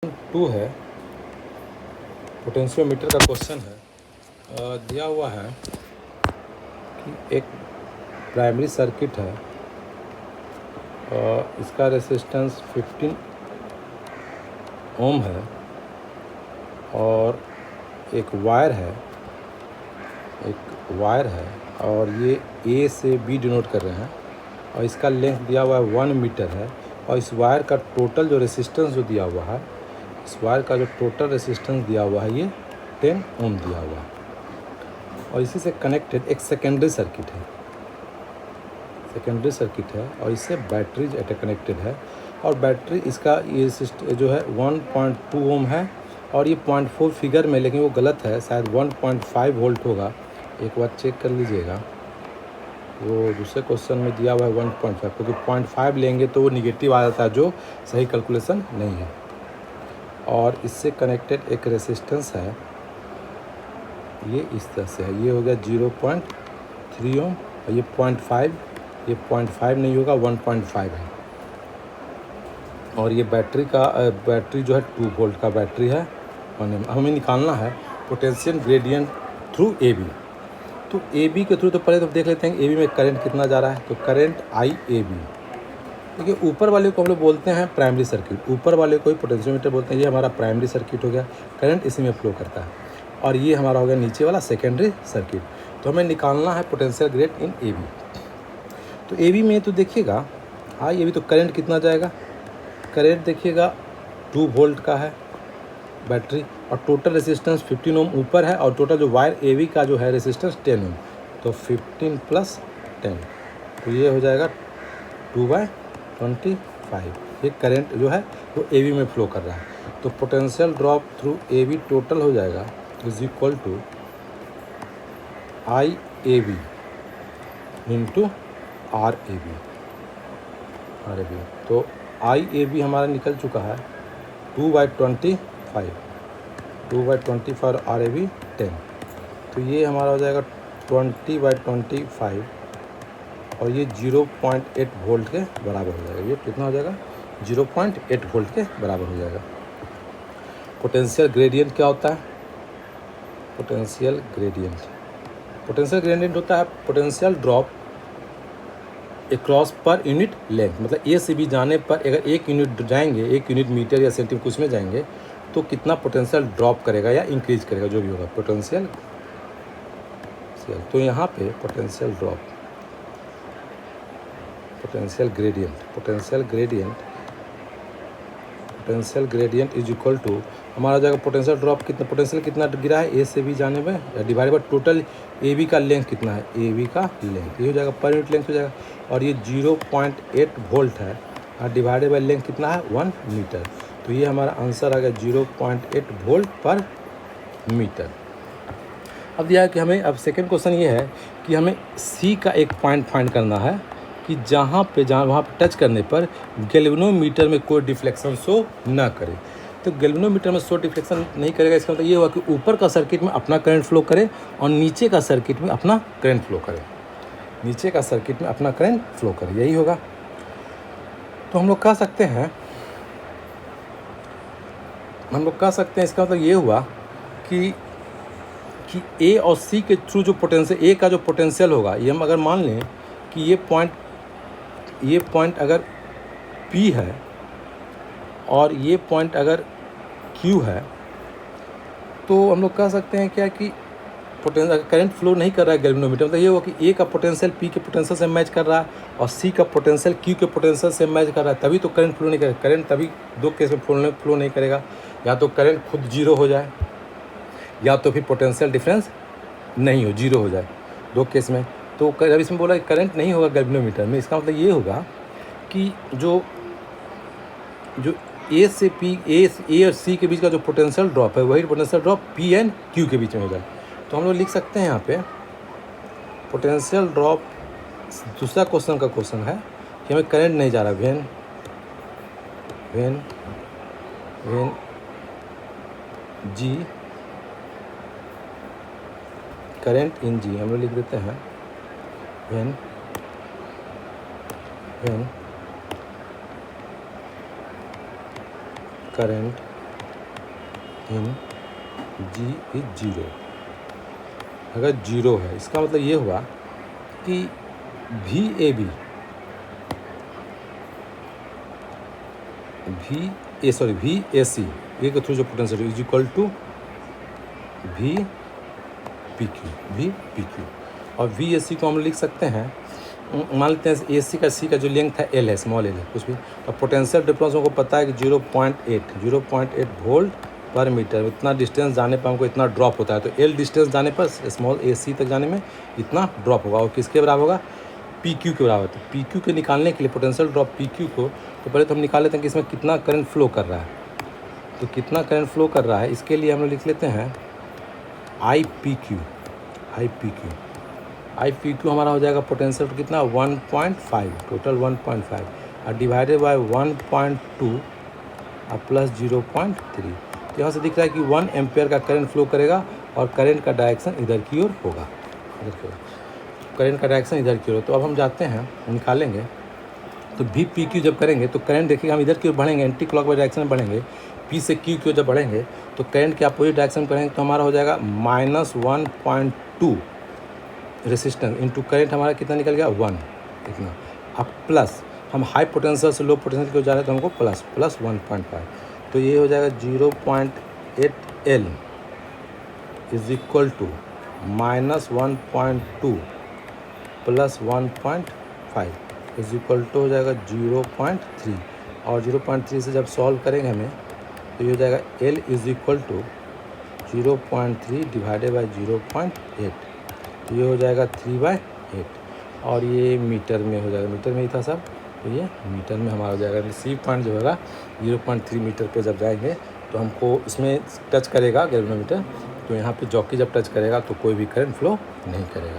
2 है, पोटेंशियोमीटर का क्वेश्चन है। दिया हुआ है कि एक प्राइमरी सर्किट है, इसका रेसिस्टेंस 15 ओम है और एक वायर है और ये ए से बी डिनोट कर रहे हैं और इसका लेंथ दिया हुआ है 1 मीटर है और इस वायर का टोटल जो रेसिस्टेंस जो दिया हुआ है, इस वायर का जो टोटल रेसिस्टेंस दिया हुआ है ये 10 ओम दिया हुआ है और इसी से कनेक्टेड एक सेकेंडरी सर्किट है और इससे बैटरी कनेक्टेड है और बैटरी इसका ये जो है 1.2 ओम है और ये 0.4 फिगर में, लेकिन वो गलत है, शायद 1.5 वोल्ट होगा। एक बार चेक कर लीजिएगा, वो दूसरे क्वेश्चन में दिया हुआ है 1.5, क्योंकि 0.5 लेंगे तो वो निगेटिव आ जाता है, जो सही कैलकुलेशन नहीं है। और इससे कनेक्टेड एक रेसिस्टेंस है, ये इस तरह से है, ये हो गया 0.3 ओम और ये 0.5, ये 0.5 नहीं होगा, 1.5 है। और ये बैटरी जो है 2 वोल्ट का बैटरी है और हमें निकालना है potential gradient through A B. तो ए बी के थ्रू तो पहले तो देख लेते हैं ए बी में करंट कितना जा रहा है। तो करंट आई ए बी, देखिए ऊपर वाले को हम लोग बोलते हैं प्राइमरी सर्किट, ऊपर वाले को ही पोटेंशियोमीटर बोलते हैं। ये हमारा प्राइमरी सर्किट हो गया, करंट इसी में फ्लो करता है। और ये हमारा हो गया नीचे वाला सेकेंडरी सर्किट। तो हमें निकालना है potential grade in A B. तो ए बी में तो देखिएगा आई ए बी, तो करंट कितना जाएगा, करंट देखिएगा 2 वोल्ट का है बैटरी और टोटल रेसिस्टेंस 15 ओम ऊपर है और टोटल जो वायर ए बी का जो है रेसिस्टेंस 10 ओम, तो 15 + 10, तो ये हो जाएगा 2/25। ये करंट जो है वो ए बी में फ्लो कर रहा है। तो potential drop through A B total हो जाएगा is equal to I A B into R A B. तो आई ए बी हमारा निकल चुका है 2/25, 2/25 और आर ए बी 10, तो ये हमारा हो जाएगा 20/25 और ये 0.8 वोल्ट के बराबर हो जाएगा। ये कितना हो जाएगा, 0.8 वोल्ट के बराबर हो जाएगा। पोटेंशियल ग्रेडियंट क्या होता है, पोटेंशियल ग्रेडियंट होता है potential drop across per unit length. मतलब ए से बी जाने पर अगर 1 यूनिट जाएंगे, 1 यूनिट मीटर या सेंटीमीटर कुछ में जाएंगे, तो कितना पोटेंशियल ड्रॉप करेगा या इंक्रीज करेगा, जो भी होगा पोटेंशियल। तो यहाँ पे potential drop, potential gradient is equal to हमारा जाएगा पोटेंशियल ड्रॉप कितना गिरा है ए से बी जाने में, या divide by total A B का लेंथ कितना है, ए बी का लेंथ, ये हो जाएगा पर यूनिट लेंथ हो जाएगा। और ये 0.8 वोल्ट है और डिवाइडेड बाई लेंथ कितना है 1 मीटर, तो ये हमारा आंसर आ गया 0.8 वोल्ट पर मीटर। अब दिया है कि हमें, अब सेकेंड क्वेश्चन ये है कि हमें सी का एक पॉइंट फाइंड करना है कि वहाँ पे टच करने पर गैल्वेनोमीटर में कोई डिफ्लेक्शन शो ना करे। तो गैल्वेनोमीटर में शो डिफ्लेक्शन नहीं करेगा, इसका मतलब ये हुआ कि ऊपर का सर्किट में अपना करंट फ्लो करे और नीचे का सर्किट में अपना करंट फ्लो करे, यही होगा। तो हम लोग कह सकते हैं इसका मतलब ये हुआ कि ए और सी के थ्रू जो पोटेंशियल, ए का जो पोटेंशियल होगा, ये हम अगर मान लें कि ये पॉइंट अगर पी है और ये पॉइंट अगर क्यू है, तो हम लोग कह सकते हैं क्या कि पोटेंशियल करंट फ्लो नहीं कर रहा है गैल्वेनोमीटर, मतलब ये हुआ कि ए का पोटेंशियल पी के पोटेंशियल से मैच कर रहा है और सी का पोटेंशियल क्यू के पोटेंशियल से मैच कर रहा है, तभी तो करंट फ्लो नहीं करेगा। करंट तभी दो केस में फ्लो नहीं करेगा, या तो करंट खुद जीरो हो जाए या तो फिर पोटेंशियल डिफरेंस नहीं हो, जीरो हो जाए, दो केस में। तो अब इसमें बोला कि करंट नहीं होगा गैल्वेनोमीटर में, इसका मतलब ये होगा कि जो ए और सी के बीच का जो पोटेंशियल ड्रॉप है, वही potential drop P and Q के बीच में होगा। तो हम लोग लिख सकते हैं यहाँ पे पोटेंशियल ड्रॉप, दूसरा क्वेश्चन है कि हमें करंट नहीं जा रहा, वेन जी करंट इन जी, हम लोग लिख देते हैं when current in G is zero. अगर जीरो है इसका मतलब ये हुआ कि वी ए सी ए के थ्रू जो potential is equal to V P Q. और वी ए सी को हम लिख सकते हैं, मान लेते हैं ए सी का जो लेंथ है एल है, स्मॉल एल है कुछ भी, तो पोटेंशियल डिफरेंस हमको पता है कि 0.8 वोल्ट पर मीटर। इतना डिस्टेंस जाने पर हमको इतना ड्रॉप होता है, तो एल डिस्टेंस जाने पर स्मॉल ए सी तक जाने में इतना ड्रॉप होगा। और किसके बराबर होगा? पी क्यू के बराबर। तो पी क्यू के निकालने के लिए पोटेंशियल ड्रॉप पी क्यू को, तो पहले तो हम निकाल लेते हैं कि इसमें कितना करंट फ्लो कर रहा है। तो कितना करंट फ्लो कर रहा है इसके लिए हम लोग लिख लेते हैं आई पी क्यू हमारा हो जाएगा पोटेंशियल कितना 1.5, टोटल 1.5 और डिवाइडेड बाय 1.2 और प्लस 0.3। तो यहाँ से दिख रहा है कि 1 एम्पेयर का करंट फ्लो करेगा और करंट का डायरेक्शन इधर की ओर होगा, करंट का डायरेक्शन इधर की ओर। तो अब हम जाते हैं निकालेंगे, तो वी पी क्यू जब करेंगे तो करंट देखिएगा हम इधर की ओर बढ़ेंगे, एंटी क्लॉकवाइज डायरेक्शन में बढ़ेंगे। पी से क्यू की ओर जब बढ़ेंगे तो करंट के अपोजिट डायरेक्शन में बढ़ेंगे, तो हमारा हो जाएगा -1.2 रेसिस्टेंस इंटू करंट हमारा कितना निकल गया 1 इतना। अब प्लस हम हाई पोटेंशियल से लो पोटेंशियल की ओर जा रहे हैं तो हमको प्लस 1.5, तो ये हो जाएगा 0.8 L is equal to -1.2 plus 1.5 is equal to हो जाएगा 0.3। और 0.3 से जब सॉल्व करेंगे हमें तो ये हो जाएगा L is equal to 0.3 divided by 0.8, तो ये हो जाएगा 3/8। और ये मीटर में हो जाएगा, मीटर में ही था सब, तो ये मीटर में हमारा हो जाएगा। सी पॉइंट जो होगा 0.3 मीटर पे जब जाएंगे तो हमको इसमें टच करेगा गैल्वेनोमीटर, तो यहाँ पे जॉकी जब टच करेगा तो कोई भी करंट फ्लो नहीं करेगा।